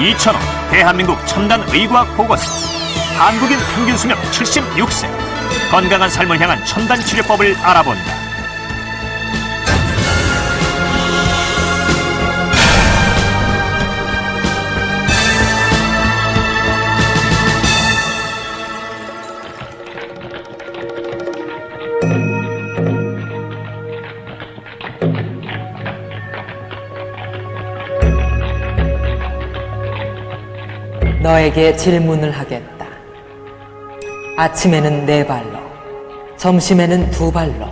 이천호 대한민국 첨단 의과학 보고서. 한국인 평균 수명 76세. 건강한 삶을 향한 첨단 치료법을 알아본다. 너에게 질문을 하겠다. 아침에는 4발로, 점심에는 2발로,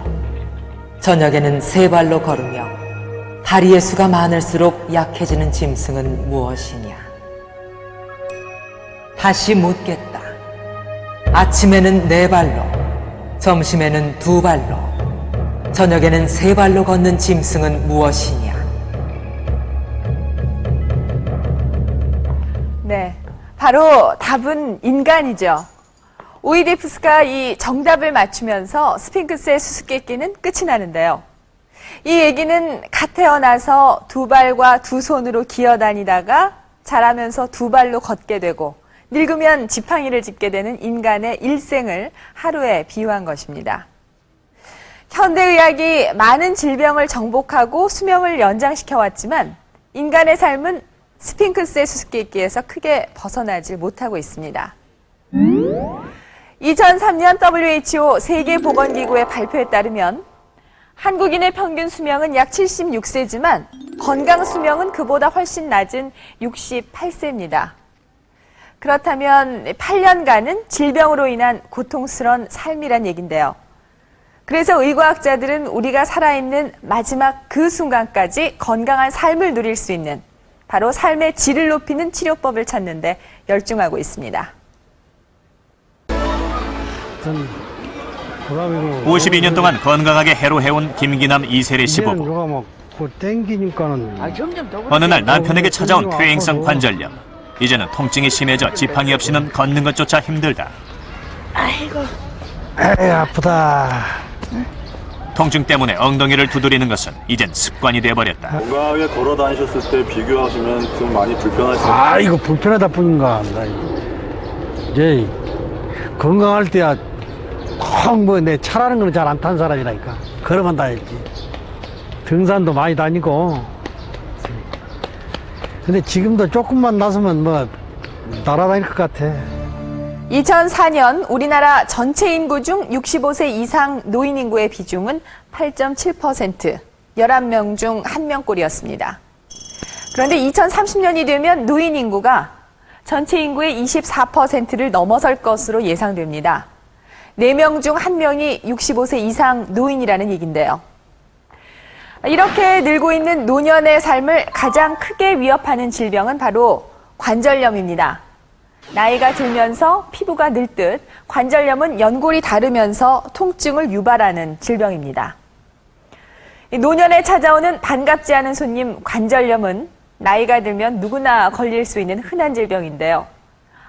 저녁에는 3발로 걸으며 다리의 수가 많을수록 약해지는 짐승은 무엇이냐? 다시 묻겠다. 아침에는 4발로, 점심에는 2발로, 저녁에는 3발로 걷는 짐승은 무엇이냐? 네, 바로 답은 인간이죠. 오이디푸스가 이 정답을 맞추면서 스핑크스의 수수께끼는 끝이 나는데요. 이 얘기는 갓 태어나서 2발과 2손으로 기어다니다가 자라면서 2발로 걷게 되고 늙으면 지팡이를 짚게 되는 인간의 일생을 하루에 비유한 것입니다. 현대의학이 많은 질병을 정복하고 수명을 연장시켜왔지만 인간의 삶은 스핑크스의 수수께끼에서 크게 벗어나지 못하고 있습니다. 2003년 WHO 세계보건기구의 발표에 따르면 한국인의 평균 수명은 약 76세지만 건강 수명은 그보다 훨씬 낮은 68세입니다. 그렇다면 8년간은 질병으로 인한 고통스러운 삶이란 얘긴데요. 그래서 의과학자들은 우리가 살아있는 마지막 그 순간까지 건강한 삶을 누릴 수 있는 바로 삶의 질을 높이는 치료법을 찾는데 열중하고 있습니다. 52년 동안 건강하게 해로해온 김기남 이세례 씨 부부. 어느 날 남편에게 찾아온 퇴행성 관절염. 이제는 통증이 심해져 지팡이 없이는 걷는 것조차 힘들다. 아이고. 에이, 아프다. 통증 때문에 엉덩이를 두드리는 것은 이젠 습관이 돼버렸다. 건강하게 걸어 다니셨을 때 비교하시면 좀 많이 불편하시죠? 아, 이거 불편하다 뿐인가. 이제 건강할 때야 내 차라는 거는 잘 안 탄 사람이라니까. 걸어만 다녔지. 등산도 많이 다니고. 근데 지금도 조금만 나서면 날아다닐 것 같아. 2004년 우리나라 전체 인구 중 65세 이상 노인 인구의 비중은 8.7%, 11명 중 1명꼴이었습니다. 그런데 2030년이 되면 노인 인구가 전체 인구의 24%를 넘어설 것으로 예상됩니다. 4명 중 1명이 65세 이상 노인이라는 얘기인데요. 이렇게 늘고 있는 노년의 삶을 가장 크게 위협하는 질병은 바로 관절염입니다. 나이가 들면서 피부가 늙듯 관절염은 연골이 닳으면서 통증을 유발하는 질병입니다. 노년에 찾아오는 반갑지 않은 손님 관절염은 나이가 들면 누구나 걸릴 수 있는 흔한 질병인데요.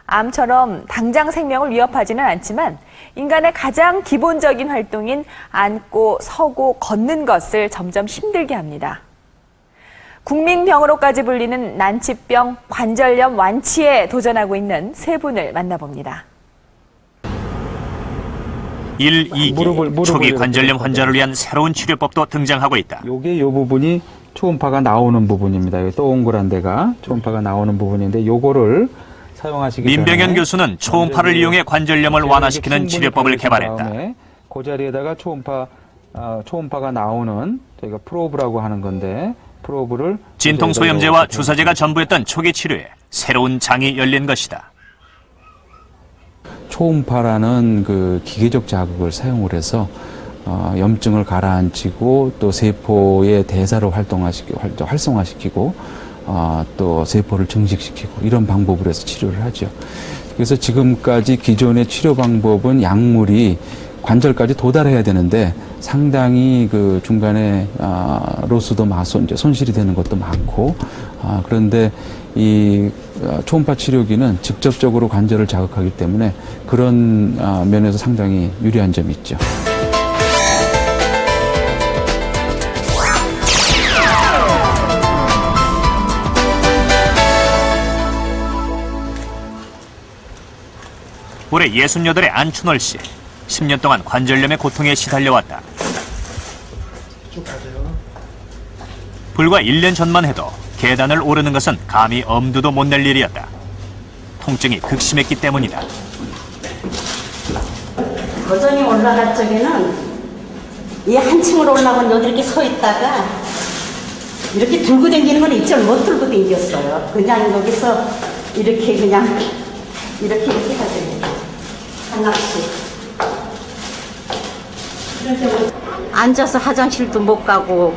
암처럼 당장 생명을 위협하지는 않지만 인간의 가장 기본적인 활동인 앉고 서고 걷는 것을 점점 힘들게 합니다. 국민병으로까지 불리는 난치병, 관절염 완치에 도전하고 있는 세 분을 만나봅니다. 1, 2기 초기 관절염 환자를 위한 새로운 치료법도 등장하고 있다. 요게 요 부분이 초음파가 나오는 부분입니다. 요 동그란 데가 초음파가 나오는 부분인데 요거를 사용하시기 전에 민병현 교수는 초음파를 이용해 관절염을 완화시키는 치료법을 개발했다. 그 자리에다가 초음파가 나오는 저희가 프로브라고 하는 건데 프로브를 진통소염제와 주사제가 전부였던 초기 치료에 새로운 장이 열린 것이다. 초음파라는 그 기계적 자극을 사용을 해서 염증을 가라앉히고 또 세포의 대사를 활성화시키고 또 세포를 증식시키고 이런 방법으로 해서 치료를 하죠. 그래서 지금까지 기존의 치료 방법은 약물이 관절까지 도달해야 되는데 상당히 그 중간에 로스도 이제 손실이 되는 것도 많고 그런데 이 초음파 치료기는 직접적으로 관절을 자극하기 때문에 그런 면에서 상당히 유리한 점이 있죠. 올해 68의 안춘월 씨. 10년 동안 관절염의 고통에 시달려왔다. 불과 1년 전만 해도 계단을 오르는 것은 감히 엄두도 못 낼 일이었다. 통증이 극심했기 때문이다. 고전이 올라갈 적에는 이 한층을 올라가면 여기 이렇게 서 있다가 이렇게 들고 다니는 건 이쪽을 못 들고 다녔어요. 그냥 여기서 이렇게 그냥 이렇게 하죠. 하나씩. 앉아서 화장실도 못 가고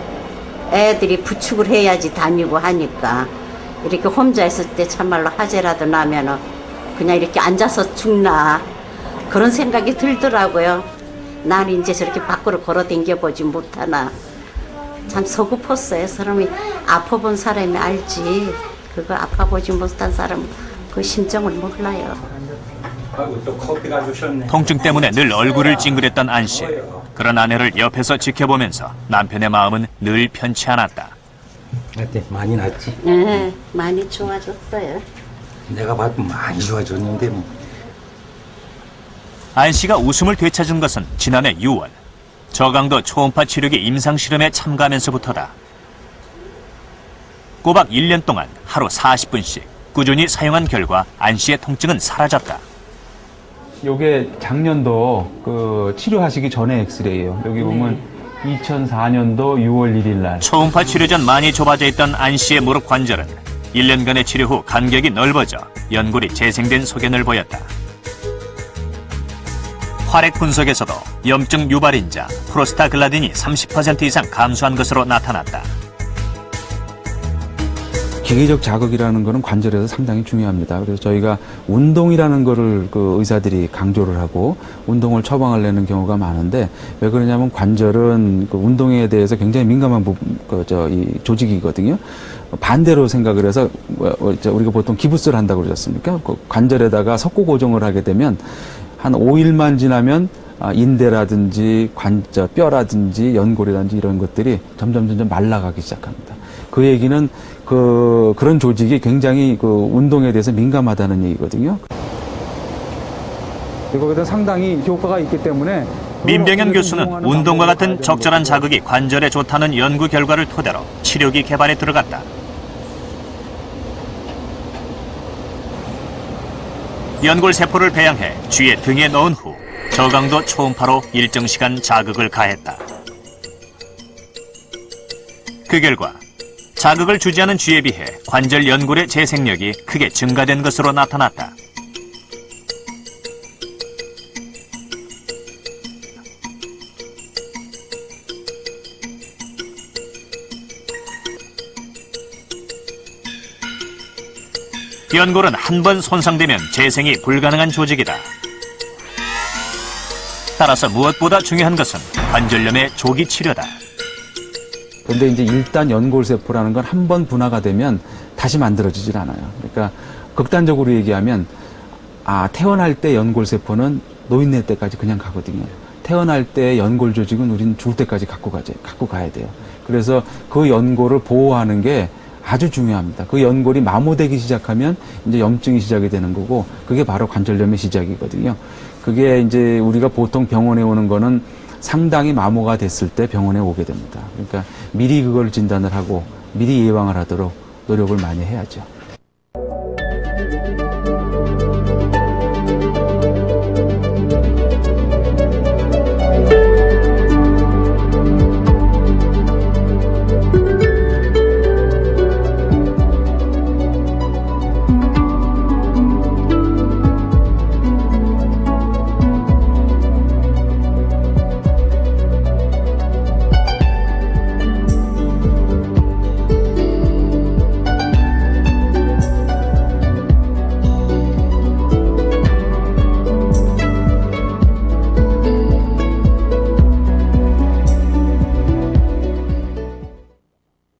애들이 부축을 해야지 다니고 하니까 이렇게 혼자 있을 때 참말로 화재라도 나면은 그냥 이렇게 앉아서 죽나 그런 생각이 들더라고요. 나는 이제 저렇게 밖으로 걸어 댕겨보지 못하나 참 서글펐어요. 사람이 아파본 사람이 알지 그거 아파보지 못한 사람은 그 심정을 몰라요. 통증 때문에 늘 얼굴을 찡그렸던 안 씨. 그런 아내를 옆에서 지켜보면서 남편의 마음은 늘 편치 않았다. 어때? 많이 낫지? 네, 많이 좋아졌어요. 내가 봐도 많이 좋아졌는데 뭐. 안 씨가 웃음을 되찾은 것은 지난해 6월. 저강도 초음파 치료기 임상실험에 참가하면서부터다. 꼬박 1년 동안 하루 40분씩 꾸준히 사용한 결과 안 씨의 통증은 사라졌다. 요게 작년도 그 치료하시기 전에 엑스레이예요. 여기 보면 2004년도 6월 1일 날. 초음파 치료 전 많이 좁아져 있던 안 씨의 무릎 관절은 1년간의 치료 후 간격이 넓어져 연골이 재생된 소견을 보였다. 혈액 분석에서도 염증 유발인자 프로스타글라딘이 30% 이상 감소한 것으로 나타났다. 기계적 자극이라는 것은 관절에서 상당히 중요합니다. 그래서 저희가 운동이라는 거를 그 의사들이 강조를 하고 운동을 처방을 내는 경우가 많은데 왜 그러냐면 관절은 그 운동에 대해서 굉장히 민감한 이 조직이거든요. 반대로 생각을 해서 우리가 보통 기부스를 한다고 그러지 않습니까? 그 관절에다가 석고 고정을 하게 되면 한 5일만 지나면 인대라든지 뼈라든지 연골이라든지 이런 것들이 점점 말라가기 시작합니다. 그 얘기는 그런 조직이 굉장히 그 운동에 대해서 민감하다는 얘기거든요. 거기다 상당히 효과가 있기 때문에 민병현 교수는 운동과 같은 적절한 자극이 관절에 좋다는 연구 결과를 토대로 치료기 개발에 들어갔다. 연골 세포를 배양해 쥐의 등에 넣은 후 저강도 초음파로 일정 시간 자극을 가했다. 그 결과 자극을 주지 않은 쥐에 비해 관절 연골의 재생력이 크게 증가된 것으로 나타났다. 연골은 한 번 손상되면 재생이 불가능한 조직이다. 따라서 무엇보다 중요한 것은 관절염의 조기 치료다. 그런데 이제 일단 연골세포라는 건 한 번 분화가 되면 다시 만들어지질 않아요. 그러니까 극단적으로 얘기하면 태어날 때 연골세포는 노인네 때까지 그냥 가거든요. 태어날 때 연골 조직은 우리는 죽을 때까지 갖고 가야 돼요. 그래서 그 연골을 보호하는 게 아주 중요합니다. 그 연골이 마모되기 시작하면 이제 염증이 시작이 되는 거고 그게 바로 관절염의 시작이거든요. 그게 이제 우리가 보통 병원에 오는 거는 상당히 마모가 됐을 때 병원에 오게 됩니다. 그러니까 미리 그걸 진단을 하고 미리 예방을 하도록 노력을 많이 해야죠.